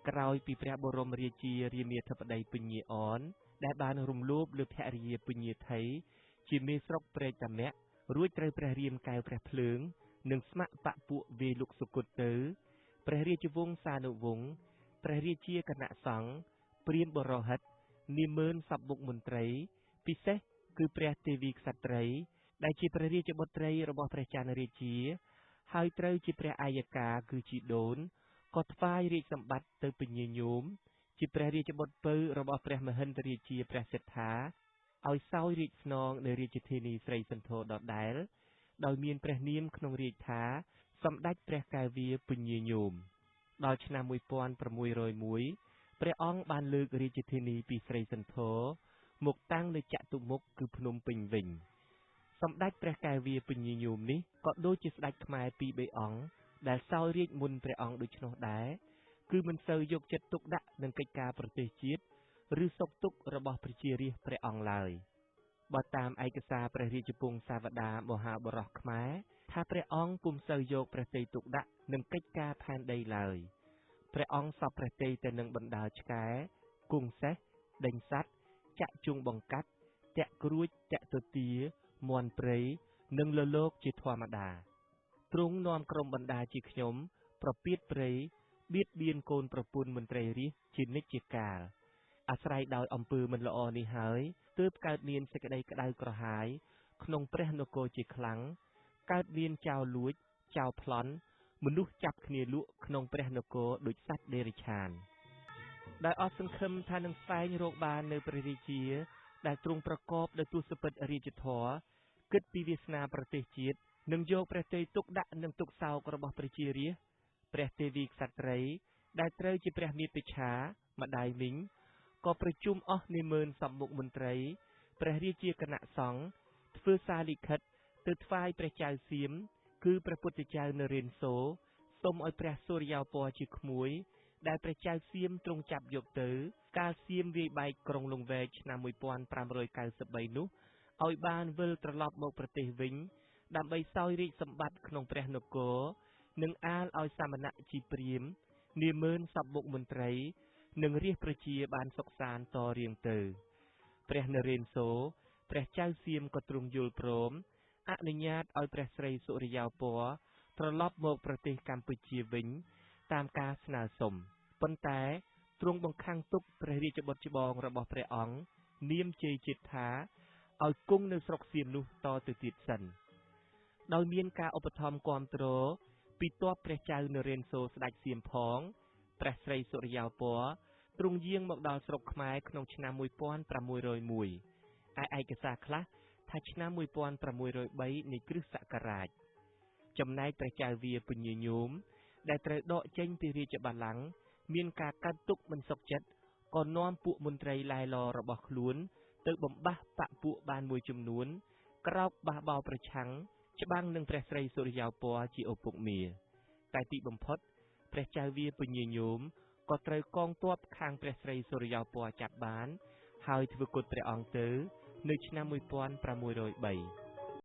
ក្រោយពីព្រះបរមរាជារាមាធិបតីពញាអនដែលបានរំលោភលើភរិយាពញាថៃជាមេស្រុកព្រែកតាមៈរួចត្រូវព្រះរាមកែវព្រះភ្លើងនិងស្ម័គ្របពពួកវាយលុកសុគតទៅព្រះរាជវង្សានុវង្សព្រះរាជាគណៈសង្ឃព្រានបរោហិតនាម៉ឺនសពមុខមន្ត្រីពិសេសគឺព្រះទេវីក្សត្រីដែលជាព្រះរាជបុត្រីរបស់ព្រះច័ន្ទរាជាហើយត្រូវជាព្រះអាយកាគឺជីដូនក៏ថ្វាយរាជសម្បត្តិទៅពញាញោមជាព្រះរាជបុត្រពៅរបស់ព្រះមហិន្ទរាជាព្រះសិទ្ធាឲ្យសោយរាជស្នងនៅរាជធានីស្រីសន្ធរដដែលដោយមានព្រះនាមក្នុងរាជថាសម្ដេចព្រះកែវវាពញាញោមដល់ឆ្នាំ1601ព្រះអង្គបានលើករាជធានីពីស្រីសន្ធរមកតាំងនៅចតុមុខគឺភ្នំពេញវិញសម្ដេចព្រះកែវវាពញាញោមនេះក៏ដូចជាស្ដេចខ្មែរពីរបីអង្គដែលសោយរាជមុនព្រះអង្គដូច្នោះដែរគឺមិនសូវយកចិត្តទុកដាក់នឹងកិច្ចការប្រទេសជាតិឬសុខទុក្ខរបស់ប្រជារាស្ត្រព្រះអង្គឡើយបើតាមឯកសារព្រះរាជពង្សាវតារមហាបរោះខ្មែរថាព្រះអង្គពុំសូវយកព្រះទ័យទុកដាក់នឹងកិច្ចការផែនដីឡើយព្រះអង្គសពព្រះទ័យទៅនឹងបណ្ដាលឆ្កែគង់សេះដេញសัตว์ចាក់ជង់បង្កាត់តាក់គ្រួចតាក់ទទាមន់ព្រៃនិងលលោកជាធម្មតាទ្រង់នាំក្រុមបណ្ដាជាខ្ញុំប្រពៀតព្រៃបៀតបៀនកូនប្រពន្ធមន្ត្រីរាស្ត្រជានិច្ចជាកាលអាស្រ័យដោយអំពើមិនល្អនេះហើយទើបកើតមានសេចក្តីក្តៅក្រហាយក្នុងព្រះនគរជាខ្លាំងកើតមានចោរលួចចោរប្លន់មនុស្សចាប់គ្នាលក់ក្នុងព្រះនគរដូចសត្វដេរិឆានដោយអត់សង្ឃឹមថានឹងស្វែងរកបាននៅព្រះរាជាដែលទ្រង់ប្រកបដោយទសពិធរាជធម៌គិតពីវាសនាប្រទេសជាតិនឹងយកព្រះទ័យទុកដាក់នឹងទុកសោករបស់ប្រជារាស្ត្រព្រះទេវីក្សត្រីដែលត្រូវជាព្រះមាតុច្ឆាម្ដាយមីងក៏ប្រជុំអស់នាម៉ឺនសពមុខមន្ត្រីព្រះរាជាគណៈសង្ឃធ្វើសារលិខិតទៅថ្វាយព្រះចៅសៀមគឺព្រះពុទ្ធចៅនរេនសូសូមឲ្យព្រះសូរ្យោពរជាក្មួយដែលព្រះចៅសៀមទ្រង់ចាប់យកទៅកាលសៀមវាយបែកក្រុងលង្វែកឆ្នាំ1593នោះឲ្យបានវិលត្រឡប់មកប្រទេសវិញដើម្បីសោយរាជសម្បត្តិក្នុងព្រះនគរនិងអាលឲ្យសមណៈជីព្រាហ្មណ៍នាម៉ឺនសពមុខមន្ត្រីនិងរាស្ត្រប្រជាបានសុខសាន្តតរៀងទៅព្រះនរេនសូព្រះចៅសៀមក៏ទ្រង់យល់ព្រមអនុញ្ញាតឲ្យព្រះស្រីសុរិយោពរត្រឡប់មកប្រទេសកម្ពុជាវិញតាមការស្នើសុំប៉ុន្តែទ្រង់បង្ខាំងទុកព្រះរាជបុត្រច្បងរបស់ព្រះអង្គនាមជ័យជាតិថាឲ្យគង់នៅស្រុកសៀមនោះតទៅទៀតសិនដោយមានការឧបត្ថម្ភគាំទ្រពីទ័ពព្រះចៅនរេនសូស្ដេចសៀមផងព្រះស្រីសុរិយោពរទ្រង់យាងមកដល់ស្រុកខ្មែរក្នុងឆ្នាំ1601ឯឯកសារខ្លះថាឆ្នាំ1603នៃគ្រិស្តសករាជចំណែកព្រះចៅវាពញាញោមដែលត្រូវដកចេញពីរាជបល្ល័ង្កមានការកើតទុក្ខមិនសុខចិត្តក៏នាំពួកមន្ត្រីឡែឡរបស់ខ្លួនទៅបំបះបពពួកបានមួយចំនួនក្រោកបះបោប្រឆាំងច្បាំងនឹងព្រះស្រីសុរិយោពរជាឪពុកមាតែទីបំផុតព្រះចៅវាពញាញោមក៏ត្រូវកងទ័ពខាងព្រះស្រីសុរិយោពរចាប់បានហើយធ្វើគុតព្រះអង្គទៅនៅឆ្នាំ1603